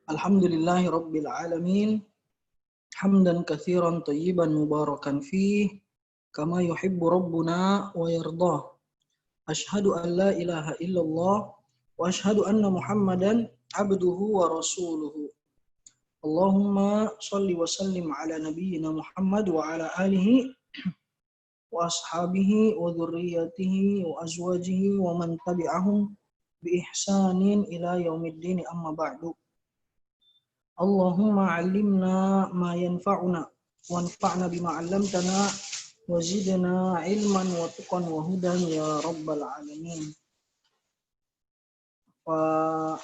Alhamdulillahi Rabbil Alamin. Hamdan katsiran tayyiban mubarakan fih. Kama yuhibbu Rabbuna wa yardah. Ashhadu an la ilaha illallah. Wa ashhadu anna Muhammadan abduhu wa rasuluhu. Allahumma salli wa sallim ala nabiyyina Muhammad wa ala alihi wa ashabihi wa dhurriyyatihi wa azwajihi wa man tabi'ahum bi ihsanin ila yaumiddin amma ba'du. Allahumma 'allimna ma yanfa'una wanfa'na bima 'allamtana wa zidna ilman wa tuqan wa hudan ya rabbal alamin. Wa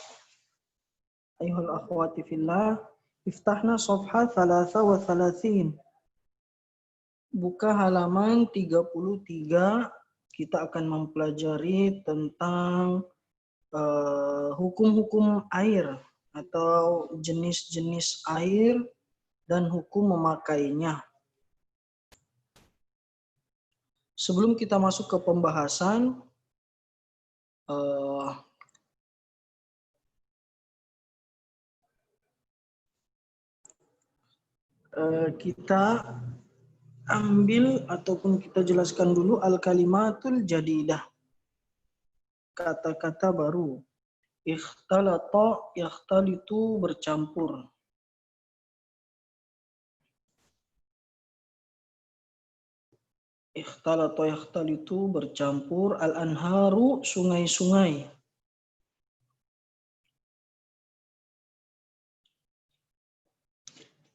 ayuhal akhwati fillah, iftahna safha 33. Buka halaman 33, kita akan mempelajari tentang hukum-hukum air atau jenis-jenis air dan hukum memakainya. Sebelum kita masuk ke pembahasan, kita ambil ataupun kita jelaskan dulu al-kalimatul jadidah. Kata-kata baru. Ikhtalata, yakhtalitu, bercampur. Ikhtalata, yakhtalitu, bercampur. Al-anharu, sungai-sungai.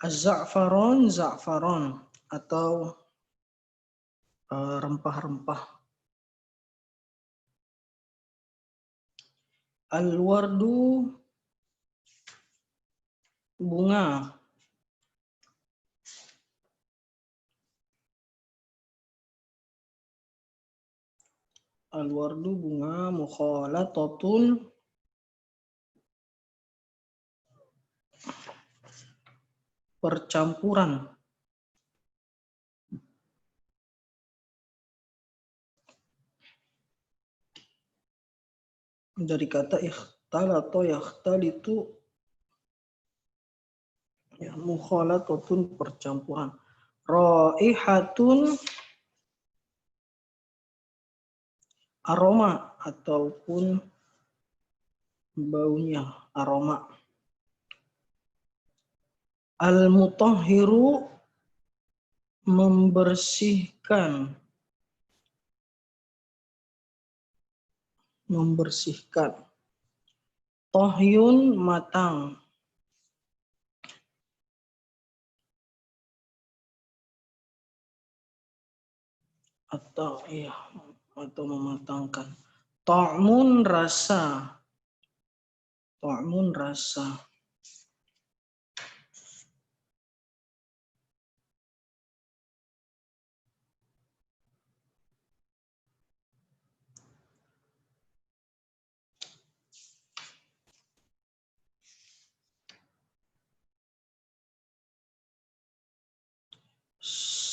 Az-za'faron, za'faron, atau rempah-rempah. Al-wardu, bunga. Al-wardu, bunga. Mukhalatatun, percampuran. Dari kata ikhtalata, yakhtalitu, ya, mukhalatatun, percampuran. Raihatun, aroma ataupun baunya, aroma. Al-mutahhiru, membersihkan. Membersihkan. Tahyun, matang. Atau mematangkan. Ta'mun, rasa. Ta'mun, rasa.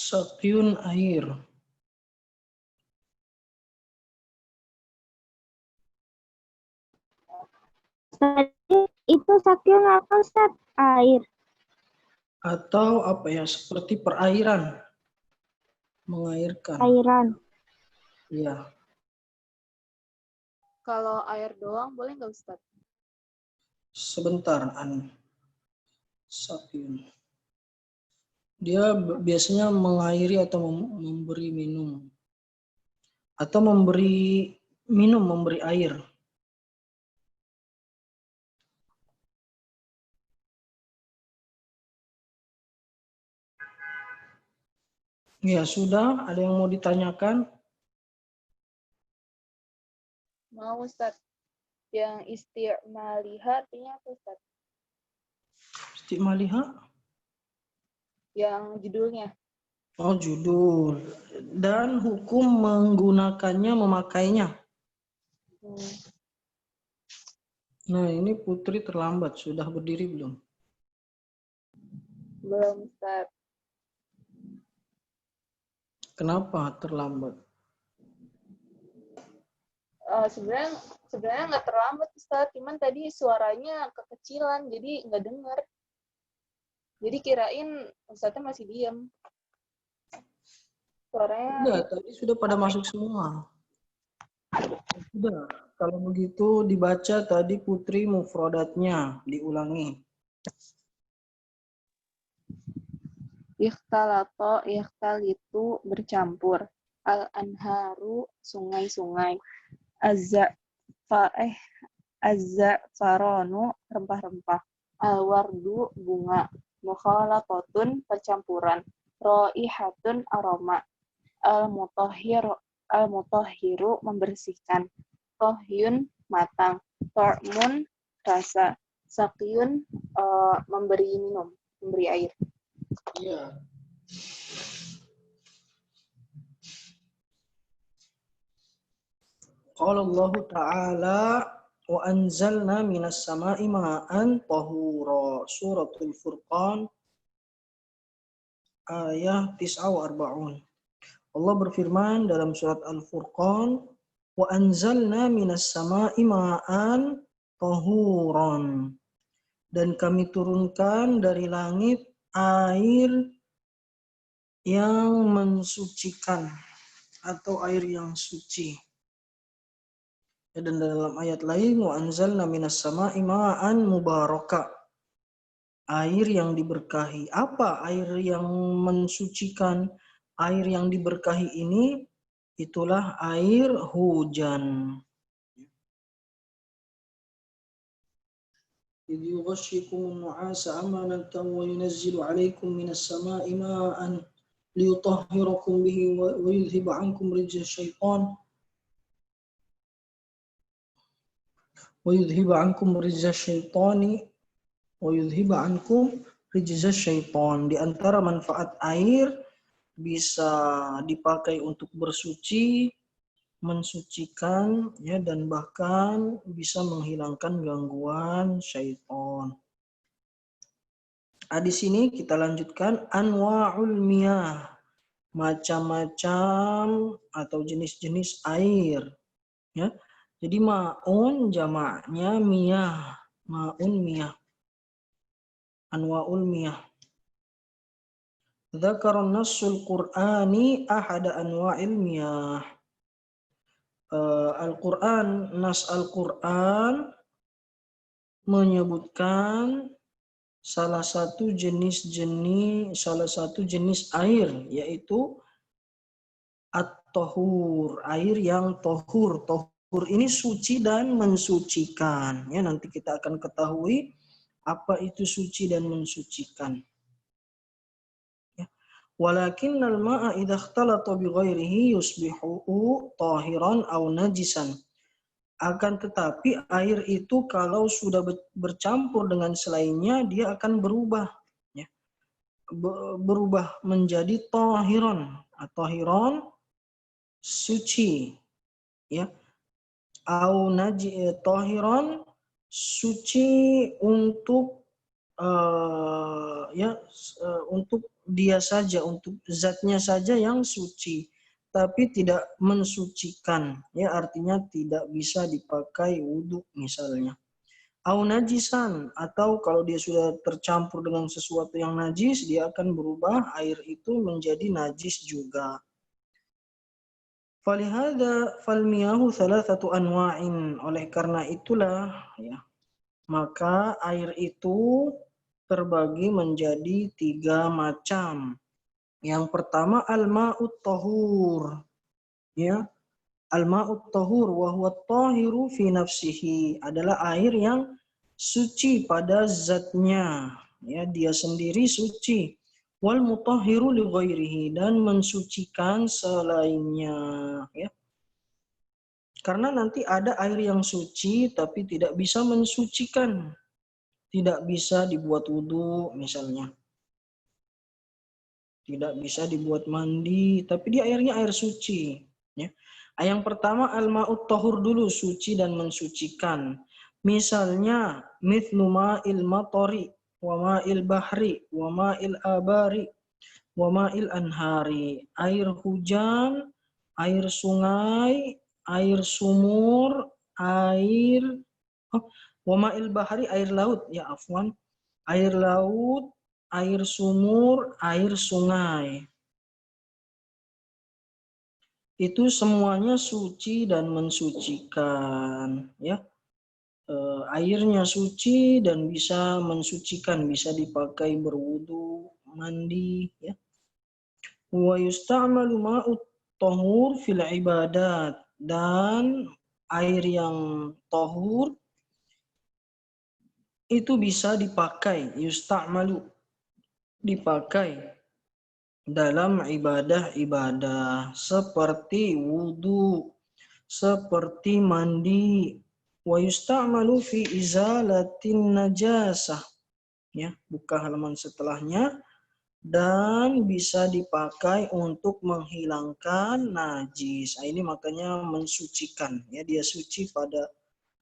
Sakyun, air. Tadi itu sakyun apa, Ustaz? Air. Atau apa ya, seperti perairan. Mengairkan. Airan. Ya. Kalau air doang boleh nggak, Ustaz? Sebentar, Sakyun. Dia biasanya mengairi atau memberi minum. Atau memberi minum, memberi air. Ya sudah, ada yang mau ditanyakan? Mau, Ustaz. Yang isti'maliha artinya apa, Ustaz? Isti'maliha? Yang judulnya. Oh, judul. Dan hukum menggunakannya, memakainya. Nah, ini Putri terlambat. Sudah berdiri belum? Belum, Ustaz. Kenapa terlambat? Sebenarnya nggak terlambat Ustaz, cuman tadi suaranya kekecilan jadi nggak dengar. Jadi kirain Ustaznya masih diam. Suaranya Sudah, tadi sudah pada masuk semua. Sudah, kalau begitu dibaca tadi Putri mufradatnya, diulangi. ikhtalitu bercampur. Al-anharu sungai-sungai. Az-za'faronu rempah-rempah. Al-wardu bunga. Mukhalatotun percampuran. Raihatun aroma. Al-mutahhiru membersihkan. Tohyun matang. Tormun rasa. Sakyun memberi minum, memberi air. Iya. Qala Allah Ta'ala wa anzalna minas sama'i ma'an tahura. Suratul Furqan ayat 49. Allah berfirman dalam surat Al-Furqan, wa anzalna minas sama'i ma'an tahuran. Dan kami turunkan dari langit air yang mensucikan atau air yang suci. Dan dalam ayat lain, wa anzalna minas sama'i ma'an mubaraka. Air yang diberkahi. Apa air yang mensucikan? Air yang diberkahi ini itulah air hujan. إذ يغشكم النعاس أمانة وينزل عليكم من السماء ماء ليطهركم به ويذهب عنكم رجز الشيطان ويذهب عنكم رجز الشيطان ويذهب عنكم رجز الشيطان. Di antara manfaat air bisa dipakai untuk bersuci, mensucikan, ya, dan bahkan bisa menghilangkan gangguan syaitan. Di sini kita lanjutkan anwa'ul miyah, macam-macam atau jenis-jenis air. Ya, jadi ma'un jamaknya miyah, ma'un miyah, anwa'ul miyah. Dzakara nassul Qur'ani ahada anwa'il miyah. Al-Quran, nas Al-Quran menyebutkan salah satu jenis air, yaitu at-tahur, air yang tohur. Tohur ini suci dan mensucikan. Ya, nanti kita akan ketahui apa itu suci dan mensucikan. Walakinnal ma'a idza ikhtalata bi ghairihi yusbihu tahiran aw najisan. Akan tetapi air itu kalau sudah bercampur dengan selainnya dia akan berubah, ya. Berubah menjadi tahiran. Tahiran suci, ya. Au tahiran suci untuk untuk dia saja, untuk zatnya saja yang suci, tapi tidak mensucikan, ya, artinya tidak bisa dipakai wudhu misalnya. Au najisan, atau kalau dia sudah tercampur dengan sesuatu yang najis, dia akan berubah air itu menjadi najis juga. Falihada falmiyahu thalathatu anwa'in, oleh karena itulah, ya, maka air itu terbagi menjadi 3 macam. Yang pertama al-ma'ut tahur. Ya, al-ma'ut tahur wa huwa tahiru fi nafsihi, adalah air yang suci pada zatnya, ya, dia sendiri suci. Wal mutahhiru li ghairihi, dan mensucikan selainnya, ya. Karena nanti ada air yang suci tapi tidak bisa mensucikan. Tidak bisa dibuat wudhu misalnya. Tidak bisa dibuat mandi, tapi dia airnya air suci. Ya. Yang pertama al-ma'ut tahur dulu, suci dan mensucikan. Misalnya mithlu ma'il matori, wa ma'il bahri, wa ma'il abari, wa ma'il anhari. Air hujan, air sungai, air sumur, air wama'il bahari, air laut, ya afwan. Air laut, air sumur, air sungai. Itu semuanya suci dan mensucikan, ya. Airnya suci dan bisa mensucikan, bisa dipakai berwudu, mandi, ya. Wa yusta'malu ma'ut tahur fil ibadat, dan air yang tahur itu bisa dipakai, yusta'malu, dipakai dalam ibadah-ibadah seperti wudu, seperti mandi. Wa yusta'malu fi izalatin najasah, ya, buka halaman setelahnya, dan bisa dipakai untuk menghilangkan najis. Nah, ini makanya mensucikan, ya, dia suci pada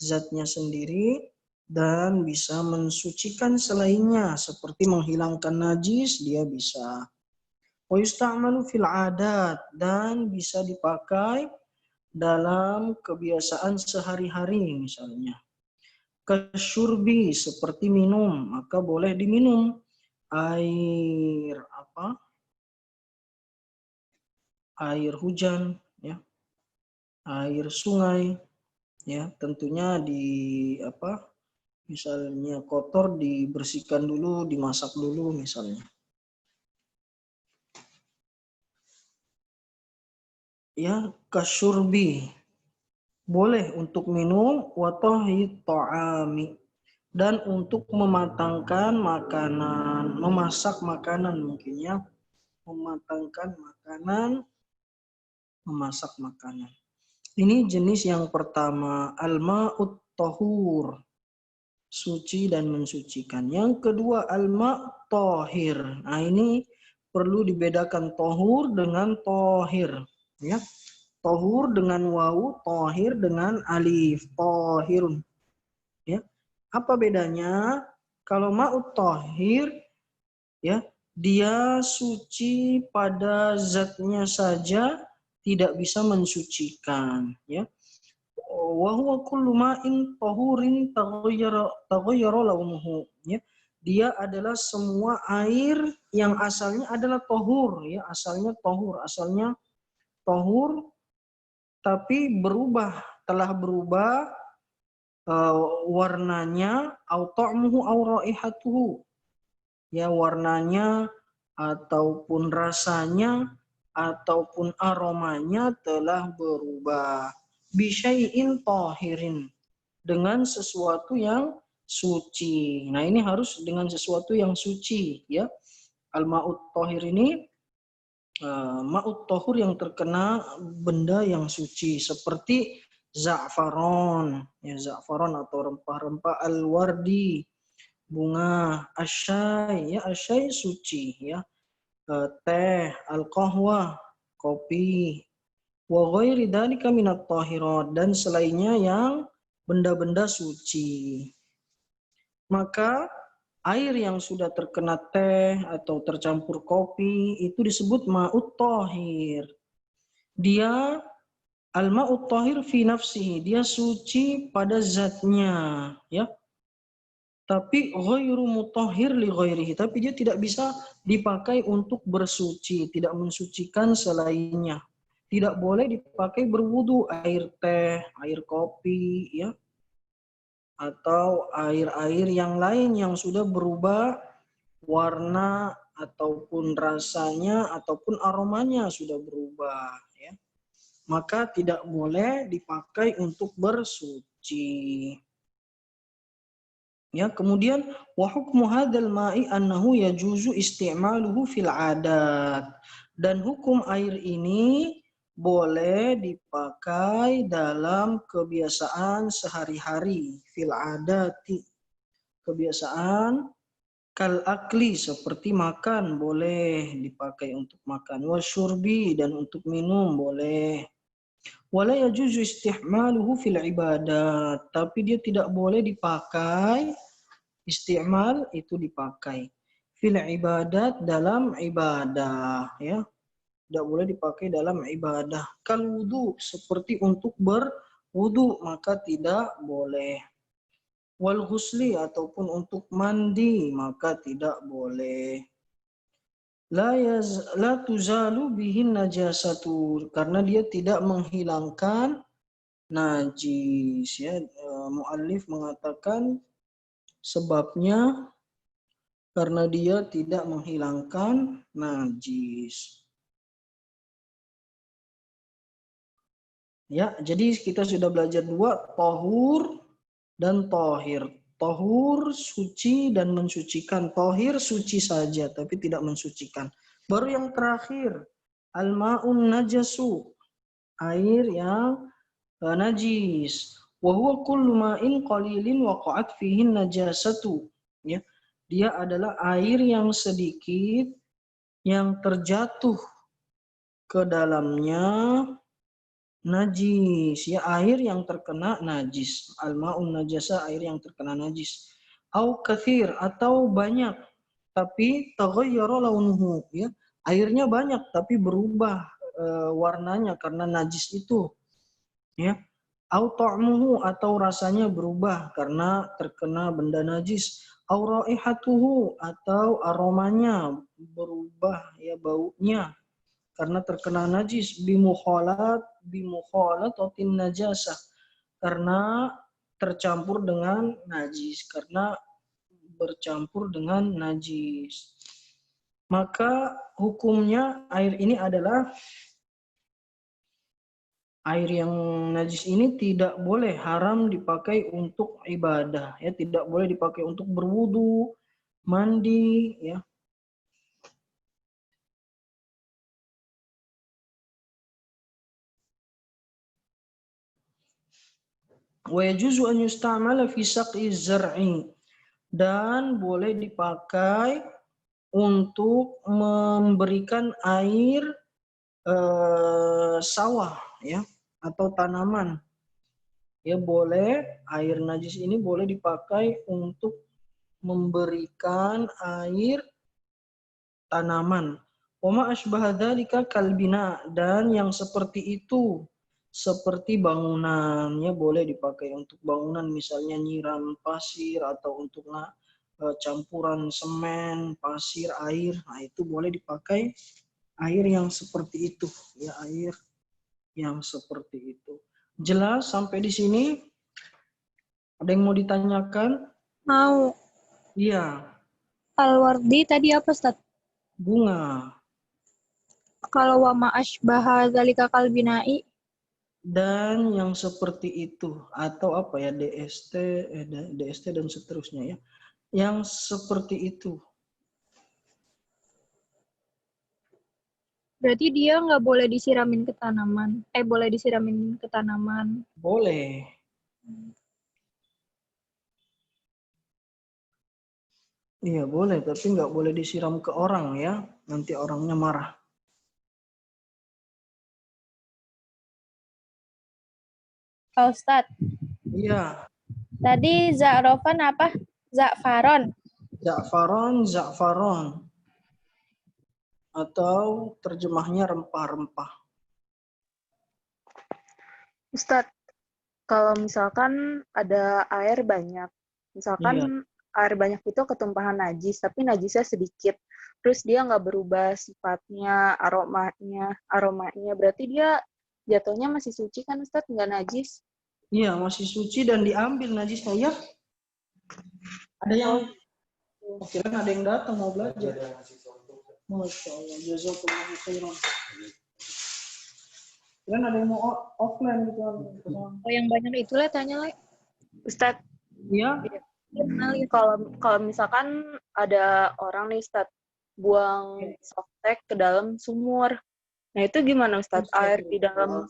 zatnya sendiri dan bisa mensucikan selainnya, seperti menghilangkan najis dia bisa. Wa yusta'malu fil adat, dan bisa dipakai dalam kebiasaan sehari-hari, misalnya kasyurbi, seperti minum, maka boleh diminum air apa? Air hujan, ya, air sungai, ya, tentunya di apa? Misalnya kotor dibersihkan dulu, dimasak dulu misalnya. Ya, kasyurbi, boleh untuk minum, wa tahhit ta'ami, dan untuk mematangkan makanan, memasak makanan mungkin, ya, mematangkan makanan, memasak makanan. Ini jenis yang pertama, al-ma'ut tahur, suci dan mensucikan. Yang kedua, al-ma' tahir. Nah, ini perlu dibedakan tahur dengan tahir, ya. Tahur dengan wawu, tahir dengan alif, tahirun, ya. Apa bedanya? Kalau ma'ut tahir, ya, dia suci pada zatnya saja, tidak bisa mensucikan, ya. Wa huwa kullu ma'in tahurin taghayyara launuhu, ya. Dia adalah semua air yang asalnya adalah tahur, ya, asalnya tahur, tapi telah berubah warnanya, au ta'muhu au raihatuhu, ya, warnanya ataupun rasanya ataupun aromanya telah berubah. Bisyai'in tahirin, dengan sesuatu yang suci. Nah, ini harus dengan sesuatu yang suci, ya. Al-ma'ut tahir ini ma'ut tahur yang terkena benda yang suci, seperti za'faron, ya, za'faron atau rempah-rempah, al-wardi, bunga, asyai, ya, asyai suci, ya, teh, al-qahwa, kopi, wa ghairi dzalika minat tahirat, dan selainnya yang benda-benda suci. Maka air yang sudah terkena teh atau tercampur kopi itu disebut ma'ut tahir. Dia al-ma'ut tahir fi nafsihi, dia suci pada zatnya, ya. Tapi ghairu mutahhir li ghairihi, tapi dia tidak bisa dipakai untuk bersuci, tidak mensucikan selainnya. Tidak boleh dipakai berwudu, air teh, air kopi, ya, atau air-air yang lain yang sudah berubah warna ataupun rasanya ataupun aromanya sudah berubah, ya. Maka tidak boleh dipakai untuk bersuci. Ya, kemudian wa hukmu hadzal ma'i annahu yajuzu isti'maluhu fil adat. Dan hukum air ini boleh dipakai dalam kebiasaan sehari-hari, fil adati, kebiasaan kal akli, seperti makan boleh dipakai untuk makan, wasyurbi, dan untuk minum boleh. Wala yajuzu istihmaluhu fil ibadat, tapi dia tidak boleh dipakai, isti'mal itu dipakai, fil ibadat, dalam ibadah, ya. tidak boleh dipakai dalam ibadah. Kal wudu, seperti untuk berwudu, maka tidak boleh. Wal ghusli, ataupun untuk mandi, maka tidak boleh. La tuzalu bihin najasatu, karena dia tidak menghilangkan najis. Ya, muallif mengatakan sebabnya karena dia tidak menghilangkan najis. Ya, jadi kita sudah belajar dua, tohur dan tohir. Tohur suci dan mensucikan. Tohir suci saja, tapi tidak mensucikan. Baru yang terakhir, al-ma'un najasu, air yang najis. Wa huwa kullu ma'in qalilin waqa'at fihi najasatu. Ya, dia adalah air yang sedikit yang terjatuh ke dalamnya najis, ya, air yang terkena najis. Al-ma'un najasa, air yang terkena najis. Au kathir, atau banyak tapi taghayyara launuhu, ya, airnya banyak tapi berubah warnanya karena najis itu, ya. Au ta'muhu, atau rasanya berubah karena terkena benda najis. Au raihatuhu, atau aromanya berubah, ya, baunya karena terkena najis. Bimukhalatatin najasah, karena tercampur dengan najis, karena bercampur dengan najis. Maka hukumnya air ini adalah air yang najis ini tidak boleh, haram dipakai untuk ibadah, ya, tidak boleh dipakai untuk berwudu, mandi, ya. Wa yajuzu an yustamala fi saqi zar'i, dan boleh dipakai untuk memberikan air sawah, ya, atau tanaman. Ya, boleh, air najis ini boleh dipakai untuk memberikan air tanaman. Wa ma asbaha dzalika kalbina, dan yang seperti itu seperti bangunan, ya, boleh dipakai untuk bangunan, misalnya nyiram pasir atau untuk campuran semen, pasir, air. Nah, itu boleh dipakai air yang seperti itu, ya, air yang seperti itu. Jelas sampai di sini? Ada yang mau ditanyakan? Mau. Iya, Al-wardi tadi apa, Ustaz? bunga. Kalau wa ma'ashbaha zalika kalbina'i, Dan yang seperti itu, atau apa ya, DST dan seterusnya, ya, yang seperti itu. berarti dia nggak boleh disiramin ke tanaman. Boleh disiramin ke tanaman. Boleh. Iya, boleh, tapi nggak boleh disiram ke orang, ya, nanti orangnya marah. Pak Ustadz, Iya, tadi za'rofan apa? Za'faron. za'faron, atau terjemahnya rempah-rempah. Ustadz, kalau misalkan ada air banyak, Iya, misalkan air banyak itu ketumpahan najis, tapi najisnya sedikit, terus dia nggak berubah sifatnya, aromanya, berarti dia jatuhnya masih suci kan Ustadz, nggak najis? iya, masih suci dan diambil najisnya, ya. Ada yang, kira ada yang datang mau belajar. Masya Allah, jazakumullah khairan. Kira ada yang mau offline gitu. Oh, yang banyak itulah tanya lah. Ustadz, Iya, kalau misalkan ada orang nih Ustadz, buang softtek ke dalam sumur, nah itu gimana Ustadz? Air di dalam,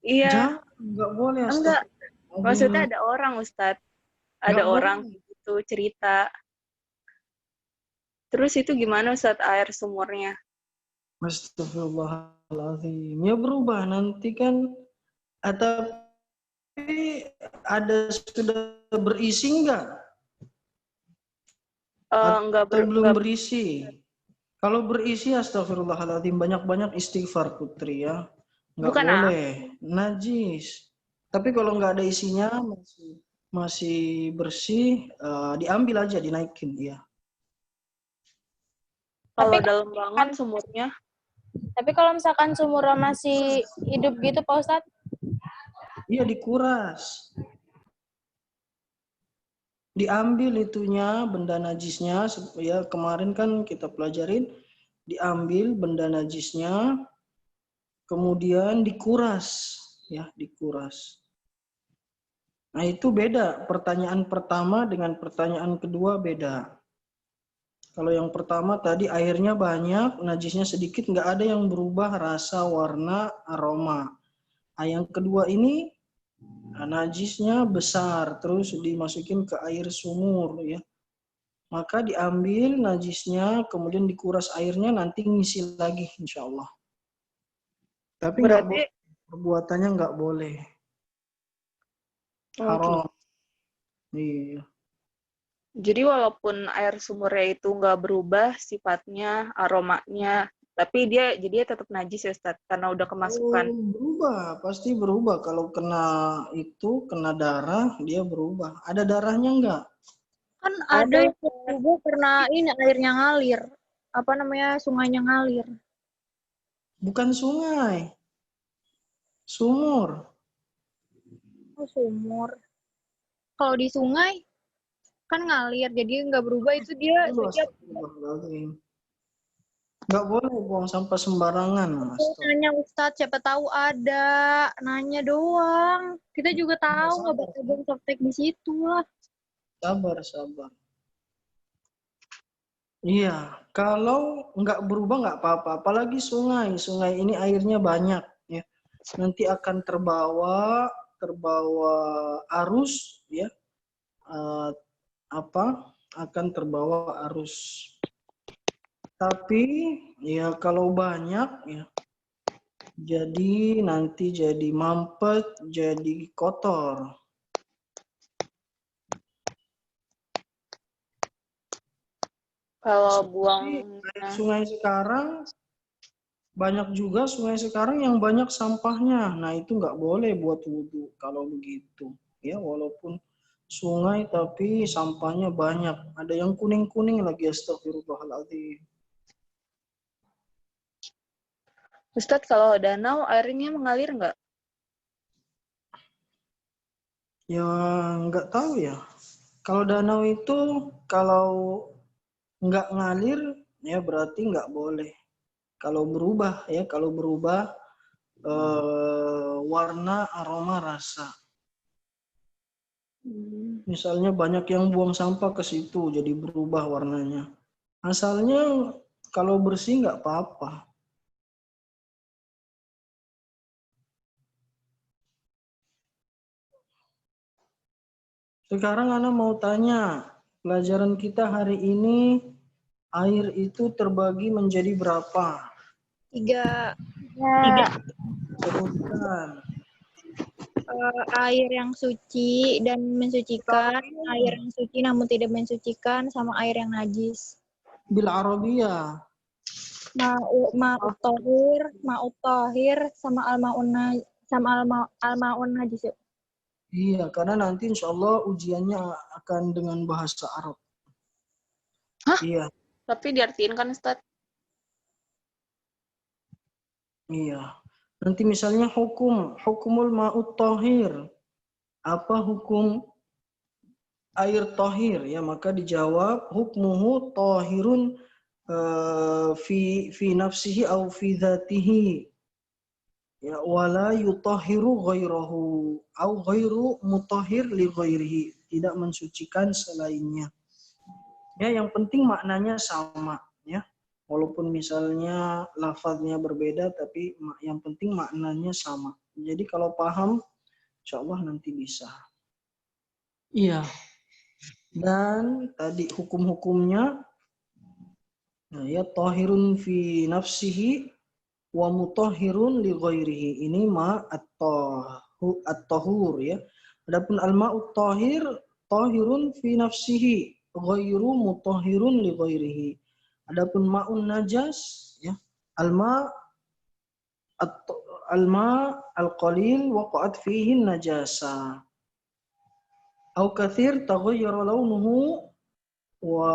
iya, jangan, nggak boleh. enggak, maksudnya ada orang Ustadz, ada Nggak orang boleh. gitu cerita. Terus itu gimana Ustadz air sumurnya? Astagfirullahaladzim. Ya berubah nanti kan. Tapi ada sudah berisi enggak? Enggak Atau belum berisi? Kalau berisi astagfirullahaladzim, banyak-banyak istighfar Putri ya. Nggak Bukan boleh. Najis. Tapi kalau nggak ada isinya, masih bersih, diambil aja, dinaikin. Ya. kalau Tapi dalam banget sumurnya. Tapi kalau misalkan sumurnya masih hidup gitu, Pak Ustadz? Iya, dikuras. Diambil itunya, benda najisnya. Ya, kemarin kan kita pelajarin, diambil benda najisnya, kemudian dikuras. Ya, dikuras. Nah, itu beda. Pertanyaan pertama dengan pertanyaan kedua beda. Kalau yang pertama tadi airnya banyak, najisnya sedikit, nggak ada yang berubah rasa, warna, aroma. Nah, yang kedua ini najisnya besar, terus dimasukin ke air sumur ya. Maka diambil najisnya, kemudian dikuras airnya, nanti ngisi lagi insya Allah. Tapi nggak boleh, perbuatannya nggak boleh. Haram. Iya. Jadi walaupun air sumurnya itu nggak berubah sifatnya, aromanya, tapi dia tetap najis ya Ustaz, karena udah kemasukan. Berubah, pasti berubah. Kalau kena darah, dia berubah. Ada darahnya enggak? Kan ada yang berubah karena ini airnya ngalir. Apa namanya, sungainya ngalir. Bukan sungai. Sumur. Oh, sumur. Kalau di sungai kan ngalir, jadi nggak berubah, itu dia. Nggak boleh buang sampah sembarangan, Mas. Nanya Ustadz, siapa tahu ada. Nanya doang. Kita juga tahu nggak bakal buang softtek di situ lah. Sabar. Iya, kalau nggak berubah nggak apa-apa. Apalagi sungai. Sungai ini airnya banyak. Ya. Nanti akan terbawa arus, ya. Akan terbawa arus. Tapi ya kalau banyak ya, jadi nanti jadi mampet, jadi kotor. Kalau buang Sungai sekarang banyak juga sungai sekarang yang banyak sampahnya. Nah itu nggak boleh buat wudhu kalau begitu. Ya walaupun sungai tapi sampahnya banyak. Ada yang kuning-kuning lagi, astagfirullahaladzim. Ustadz, kalau danau airnya mengalir nggak? Ya nggak tahu ya. Kalau danau itu kalau nggak ngalir ya berarti nggak boleh. Kalau berubah warna, aroma, rasa. Misalnya banyak yang buang sampah ke situ jadi berubah warnanya. Asalnya kalau bersih nggak apa-apa. Sekarang Ana mau tanya, pelajaran kita hari ini air itu terbagi menjadi berapa? 3. Sebutkan. Air yang suci dan mensucikan, air yang suci namun tidak mensucikan, sama air yang najis. Bil Arabiyah. Ma'ut tahir, sama al-ma'un najis. Iya, karena nanti insya Allah ujiannya akan dengan bahasa Arab. Hah? Iya. Tapi diartiin kan Ustadz? Iya. Nanti misalnya hukumul ma'ut tahir. Apa hukum air tahir? Ya, maka dijawab hukmuhu tahirun fi nafsihi au fi dzatihi. Ya, wala yutahhiru ghairahu au ghairu mutahhir li ghairihi. Tidak mensucikan selainnya. Ya, yang penting maknanya sama, ya. Walaupun misalnya lafaznya berbeda, tapi yang penting maknanya sama. Jadi kalau paham, insya Allah nanti bisa. Iya. Dan tadi hukum-hukumnya, nah ya, tahirun fi nafsihi wa mutahhirun li ghairihi. Ini at-tahur ya. Adapun al-ma'ut tahir, tahirun fi nafsihi ghairu mutahhirun li ghairihi. Adapun ma'un najas ya, alma alma al-qalil waqa'at fihi najasa. Au katsir taghayyara launuhu wa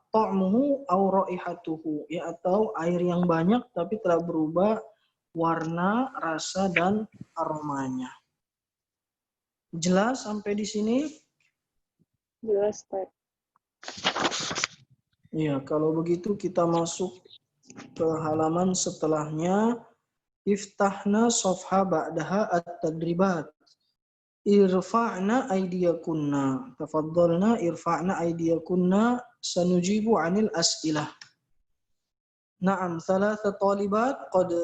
ta'muhu aw raihatuhu, ya, atau air yang banyak tapi telah berubah warna, rasa dan aromanya. Jelas sampai di sini? Jelas, Ustaz. Ya, kalau begitu kita masuk ke halaman setelahnya. Iftahna safha ba'daha at-tadribat. Irfa'na aydiyakunna. Tafaddalna irfa'na aydiyakunna. Sanujibu 'anil as'ilah. Na'am, thalatha talibat qad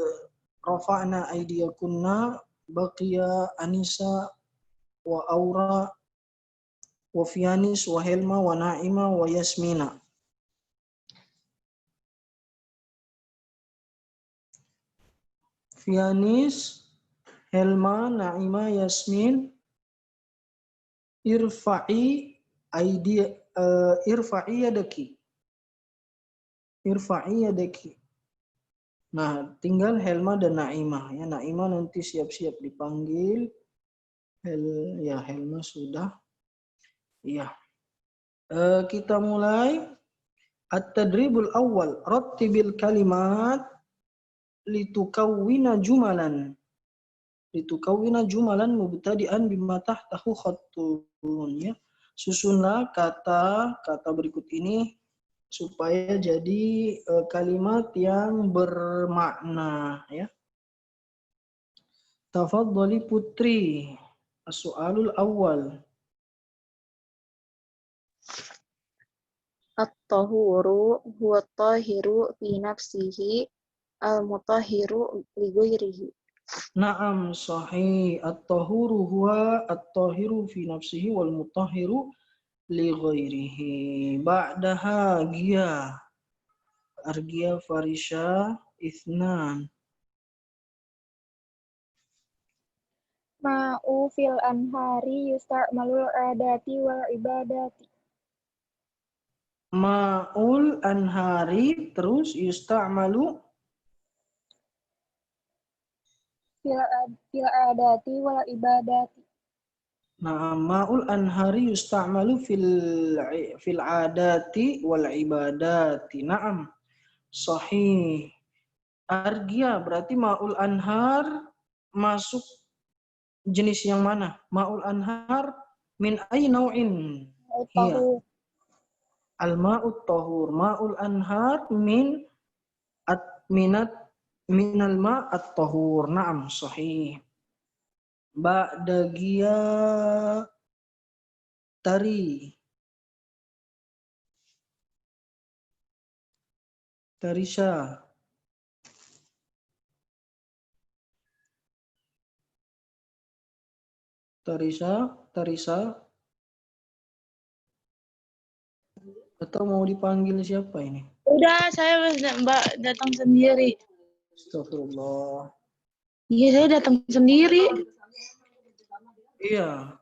rafa'na aydiyakunna. Baqiya Anisa wa Aura wa Fianis wa Helma wa Naima wa Yasmina. Fianis, Helma, Naima, Yasmin, irfa'i yadaki. Irfa'i yadaki. Nah, tinggal Helma dan Naima. Ya, Naima nanti siap-siap dipanggil. Helma sudah. Iya. Kita mulai. At-tadribul awal. Rattibil kalimat litukawwina jumalan. Litukawwina jumalan mubtadi'an bima tahtahu khattun, ya. Susunlah kata berikut ini supaya jadi kalimat yang bermakna, ya. Tafaddali putri. As-su'alul awal. At-tahuru huwa at-tahiru fi nafsihi al-mutahhiru li ghairihi. Naam, sahih. At-tahuru huwa at-tahiru fi nafsihi wal mutahhiru li ghairihi. Ba'daha gia. Argia farisha ithnan. Ma'u fil anhari yusta'malul adati wal ibadati. Ma'ul anhari terus yusta'malu Fil adati wal ibadati. Nah, ma'ul anhari yusta'malu fil adati wal ibadati. Naam. Sahih. Argia berarti ma'ul anhar masuk jenis yang mana? Ma'ul anhar min ay naw'in? Iya. Al-ma'ut tahur. Ma'ul anhar min minal ma'at tahur. Naam, sahih. Ba'dagia tari. Tarisha. Tarisa. Atau mau dipanggil siapa ini? Udah, saya Mbak datang sendiri. Astagfirullah. Iya, saya datang sendiri. Iya.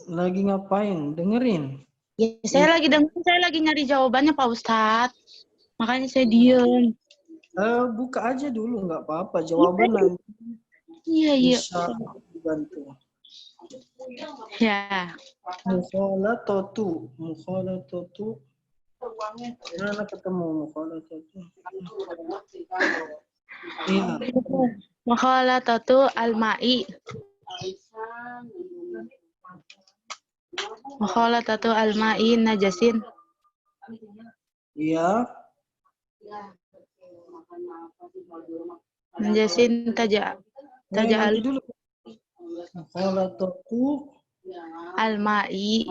Lagi ngapain? Dengerin. Ya, saya lagi nyari jawabannya Pak Ustadz. Makanya saya diem. Buka aja dulu, nggak apa-apa. Jawaban nanti Iya. bisa dibantu. Ya. Mukhalatatu. Mana ketemu mukhalatatu? Iya. Mukhalatatu al-ma'i. Mukhalatatu al-ma'i najasin. Iya. Najasin taja'al dulu. Mukhalatatu al-ma'i.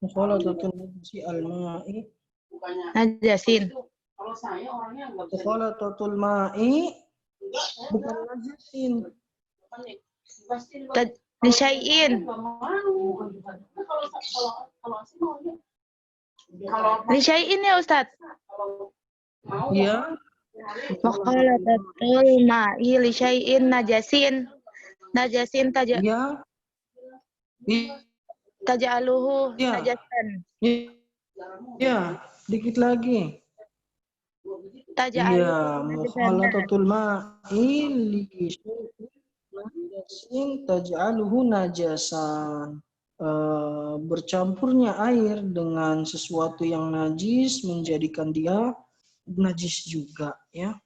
Mukhalatatu al-ma'i. Najasin. Mukhalatatul ma'i bukan najasin. Lisyai'in. Lisyai'in ya Ustadz? Iya. Mukhalatatul ma'i lisyai'in najasin. Najasin Iya. taja'aluhu Iya. najasan. Ya, dikit lagi. Taj'alu Iya, mukhalatatul ma'i li najasin taj'aluhu najasan. Bercampurnya air dengan sesuatu yang najis menjadikan dia najis juga, ya.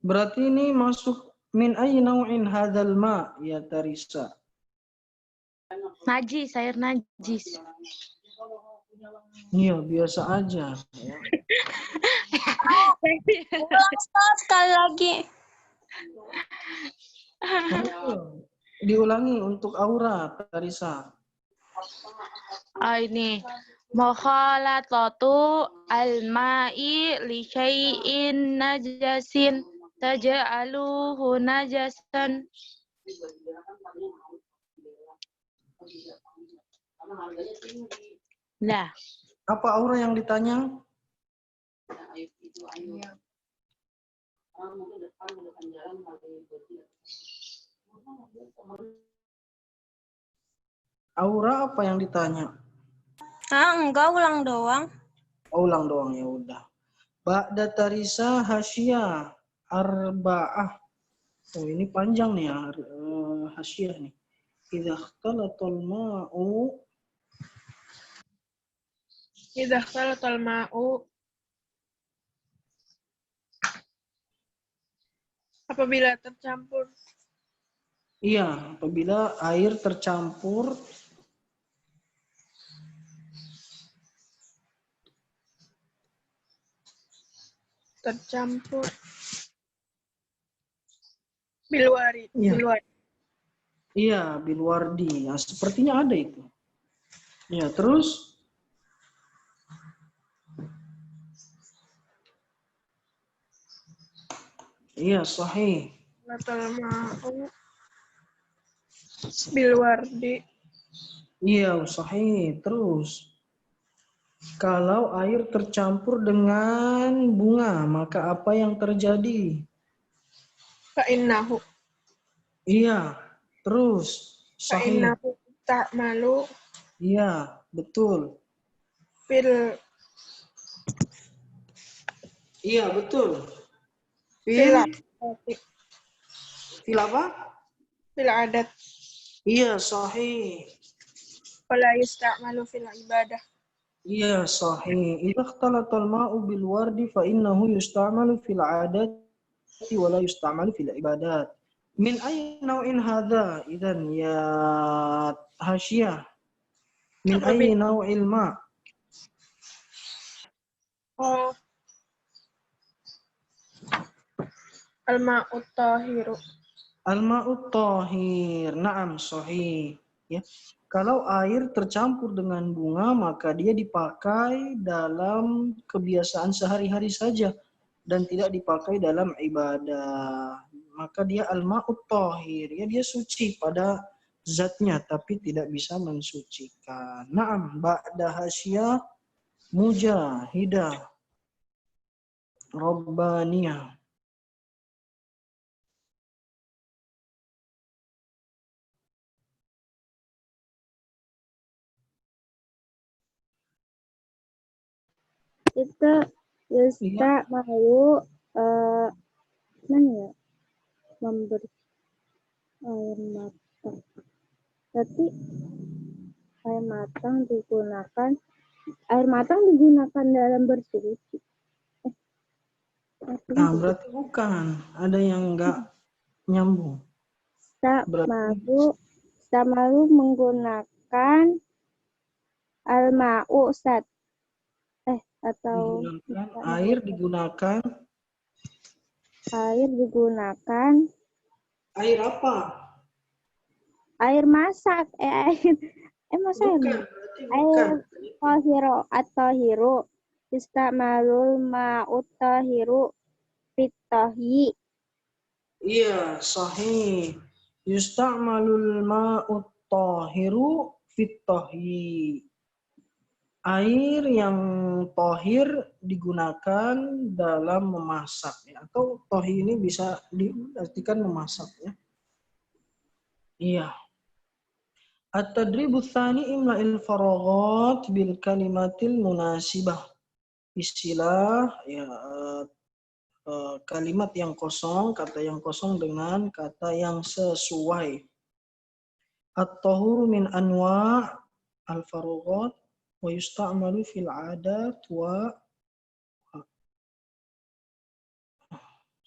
Berarti ini masuk min ayyi naw'in hadzal ma ya Tarisa? najis, air najis. Iya, biasa aja, ya. Ulang Ustaz, sekali lagi. Diulangi untuk Aura, Tarisa. Ini mukhalatatu al-ma'i li syai'in najasin taj'aluhu najasan. Lah, Apa Aura yang ditanya? Aura apa yang ditanya? Enggak, ulang doang. Oh, ulang doang, ya udah. Ba'da Tarisa hasyah arba'ah. Oh, ini panjang nih ya, hasyah nih. Idza ikhtalatal ma'u Idza ikhtalatal ma'u, apabila tercampur iya, apabila air tercampur bilwari, iya. bilwari. Iya, bilwardi. Nah, sepertinya ada itu. Ya, terus iya, sahih. Ikhtalatal ma'u bilwardi. Iya, sahih. Terus kalau air tercampur dengan bunga, maka apa yang terjadi? Fa'innahu. Iya, terus sahih. Fa'innahu ta'malu Iya, betul. fil Iya, betul. fil Fil apa? fil adat. Iya, sahih. Wala yusta'malu fil ibadah. Iya, sahih. Idza ikhtalatal ma'u bil wardi fa innahu yusta'malu fil 'adati wa la yusta'malu fil ibadat. Min ayyi naw'in hadza? Idzan ya Hasyah. Min ayyi naw'il ma'? Oh, al-ma'ut tahiru. Al-ma'ut tahir. Naam, sahih. Ya. Kalau air tercampur dengan bunga, maka dia dipakai dalam kebiasaan sehari-hari saja dan tidak dipakai dalam ibadah. Maka dia al-ma'ut tahir. Ya, dia suci pada zatnya tapi tidak bisa mensucikan. Naam, ba'da hasyah mujahidah rabbaniyah. Itu Yusta mau mana ya, memberi air matang. Tapi air matang digunakan dalam bersuci. Nah, berarti bukan. Ada yang enggak nyambung. Kita mau menggunakan al-ma'u Ustaz. Atau Air digunakan. Air apa? Air masak. Masak. Air tahiro atau hiru. Istamalul ma'ut tahiru fitahi. Iya, sahih. Yusta'malul ma'ut tahiru fitahi. Air yang tohir digunakan dalam memasak, ya. Atau tohi ini bisa diartikan memasak, ya. Iya. At-tadribu tsani imla'il faraghat bil kalimatil munasibah. Istilah ya, kalimat yang kosong, kata yang kosong dengan kata yang sesuai. At-tahuru min anwa' al-faraghat wa yusta'malu fil 'adat wa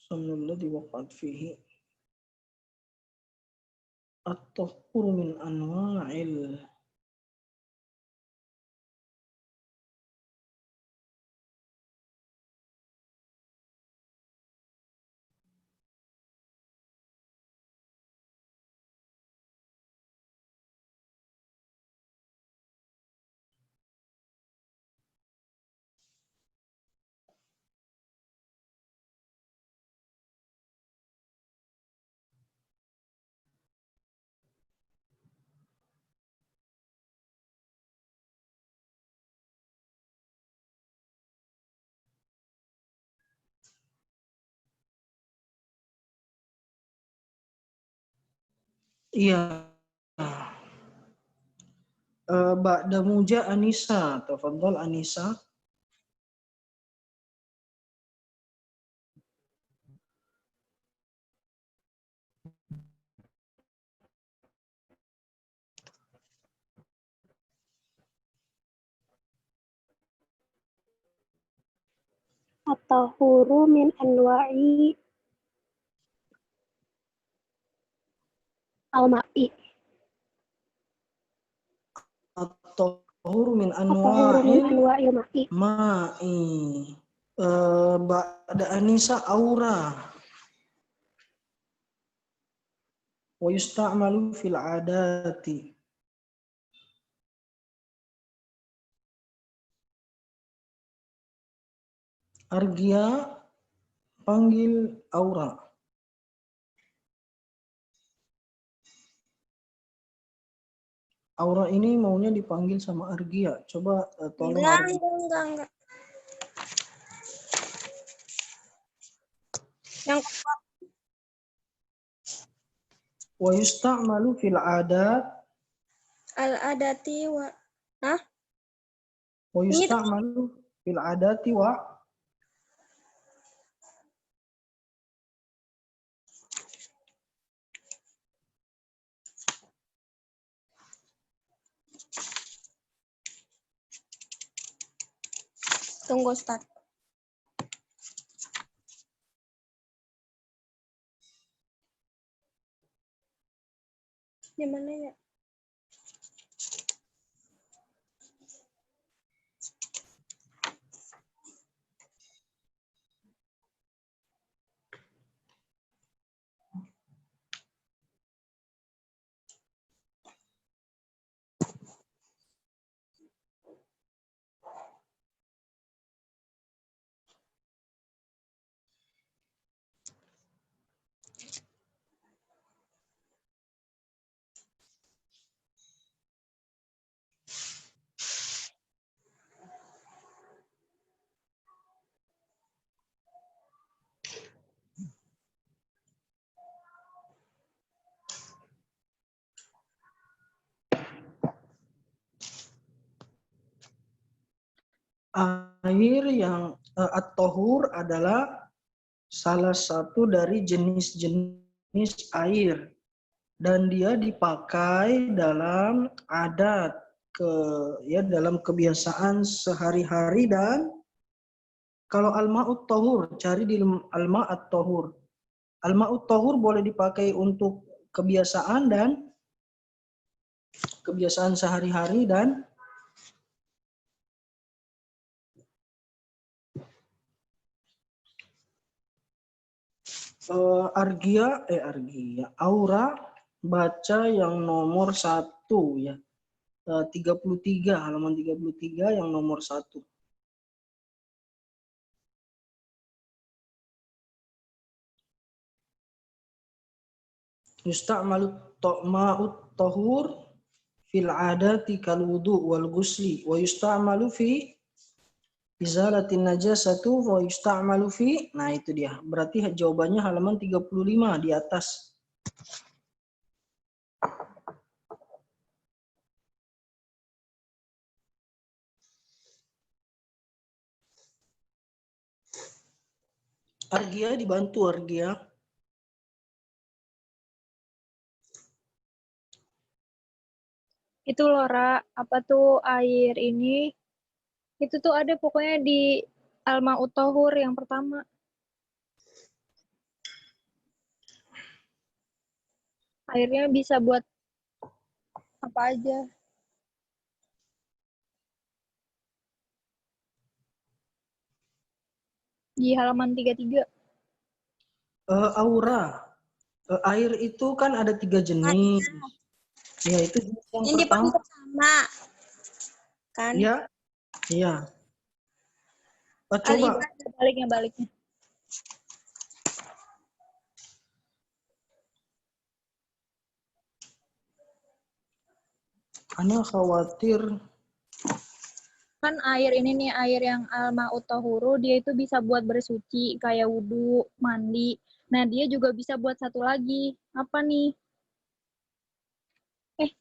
samnul ladzi waqa'at fihi. At-tahuru min anwa'il iya. Ba'da muja Anisa, tafadhal Anisa. At-tahuru min anwa'i al-ma'i. At-tahuru min At-tahuru min anwa'il anwa'il ma'i. ma'i. Ba'da Anisa aura. Wa yusta'malu fil 'adati. Argia panggil aura. Aura ini maunya dipanggil sama Argia. Coba tolong Argia. Enggak. Yang Wa yusta'malu fil 'adat. al-adati wa Wa yusta'malu fil 'adati wa tunggu Ustaz. Di mana ya? air yang at-tahur adalah salah satu dari jenis-jenis air dan dia dipakai dalam adat dalam kebiasaan sehari-hari. Dan kalau al-ma'ut tahur, cari di al-ma'at tahur. Al-ma'ut tahur boleh dipakai untuk kebiasaan dan kebiasaan sehari-hari dan Argia, aura baca yang nomor 1 ya. 33, halaman 33 yang nomor 1. Yusta'malu ma'ut tahur fil 'adati kal wudu wal ghusli wa yusta'malu fi izalatin najasatu wa yusta'malu fi. Nah, itu dia. Berarti jawabannya halaman 35 di atas. Argia dibantu Argia. Itu loh, Ra, apa tuh air ini? Itu tuh ada pokoknya di Al-Ma'ut Tahur yang pertama. Airnya bisa buat apa aja. Di halaman 33. Aura. Air itu kan ada 3 jenis. Ya, itu jenis yang Yang pertama. dipanggil sama. Kan? Iya. Iya. Coba. Baliknya. Ana khawatir. Kan air ini nih, air yang Al-Ma'ut Tahuru, dia itu bisa buat bersuci, kayak wudhu, mandi. Nah, dia juga bisa buat satu lagi. Apa nih?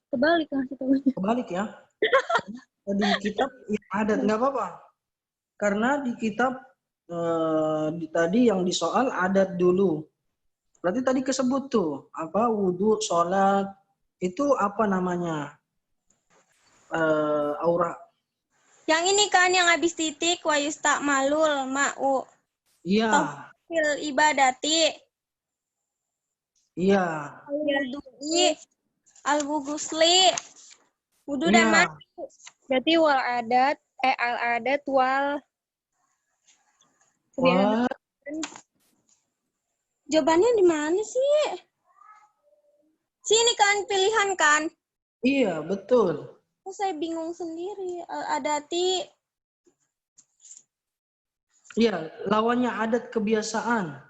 Kebalik ngasih tahunya. Kebalik ya. Di kitab ya, adat nggak apa-apa. Karena di kitab tadi yang di soal adat dulu. Berarti tadi kesebut tuh apa wudhu, sholat itu apa namanya? Aura. Yang ini kan yang habis titik wa yusta'malul ma'u. Iya. Fil ibadati. Iya. Al-wudu'i. Al-wugusli. Wudu dan Iya. mandi. Berarti al-adat wal. Wah, Jawabannya di mana sih? Sini kan pilihan kan? iya betul. Oh, saya bingung sendiri. Al-adati. Iya, lawannya adat kebiasaan.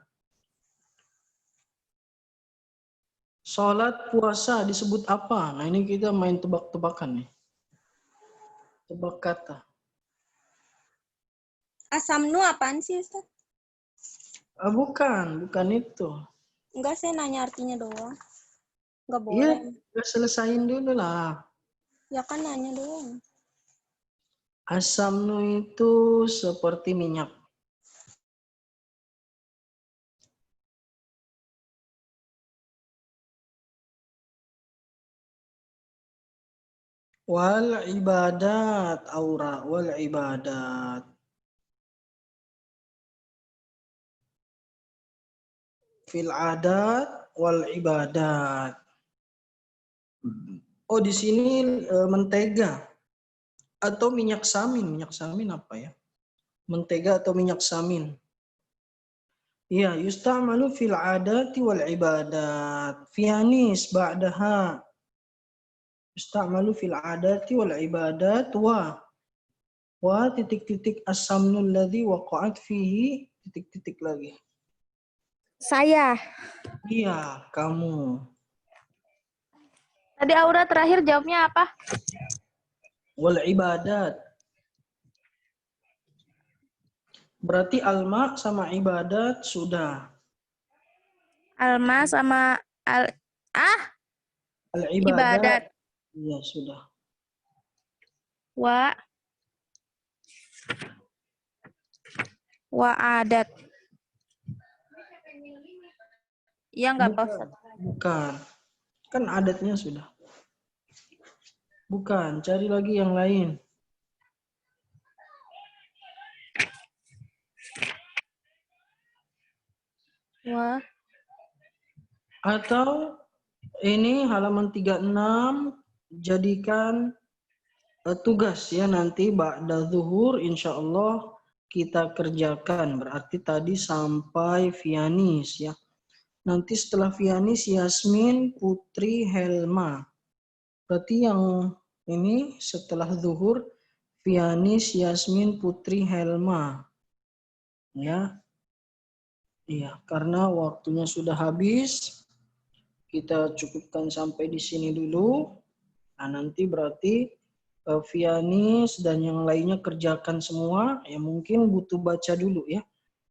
Sholat, puasa disebut apa? Nah ini kita main tebak-tebakan nih. Tebak kata. Asamnu apaan sih, Ustaz? Bukan itu. Enggak, saya nanya artinya doang. Enggak Iya, boleh. udah selesain dulu lah. Ya kan nanya doang. Asamnu itu seperti minyak. Wal ibadat, aura, wal ibadat. Fil adat, wal ibadat. Oh, di sini mentega atau minyak samin. Minyak samin apa ya? Mentega atau minyak samin. Iya, yusta'malu fil adati wal ibadat. Fianis ba'daha. Yusta'malu fil adati wal ibadat wa titik-titik as-samnul ladzi waqa'at fihi titik-titik lagi. Saya. Iya, kamu. Tadi Aura terakhir jawabnya apa? Wal ibadat. Berarti alma sama ibadat sudah. Alma sama Al ibadat. ibadat. Iya, sudah. Wa adat. Iya nggak Pak Ustaz? Bukan. Kan adatnya sudah. Bukan, cari lagi yang lain. Wah. Atau ini halaman 36 jadikan tugas ya nanti ba'da zuhur insyaallah kita kerjakan. Berarti tadi sampai Vianis ya. Nanti setelah Vianis Yasmin, Putri, Helma. Berarti yang ini setelah zuhur Vianis, Yasmin, Putri, Helma. Ya. Iya, karena waktunya sudah habis. Kita cukupkan sampai di sini dulu. Nah, nanti berarti Vianis dan yang lainnya kerjakan semua. Ya mungkin butuh baca dulu ya.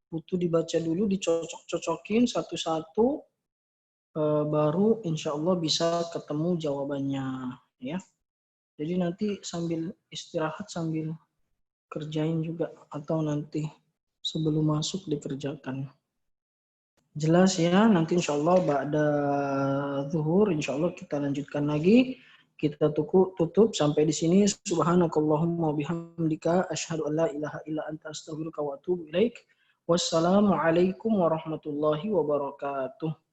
Butuh dibaca dulu, dicocok-cocokin satu-satu. Baru insya Allah bisa ketemu jawabannya. Ya. Jadi nanti sambil istirahat, sambil kerjain juga. Atau nanti sebelum masuk dikerjakan. Jelas ya, nanti insyaallah ba'da zuhur insyaallah kita lanjutkan lagi. Kita tutup sampai di sini. Subhanakallahumma bihamdika asyhadu an la ilaha illa anta astaghfiruka wa atubu ilaik. Wassalamualaikum warahmatullahi wabarakatuh.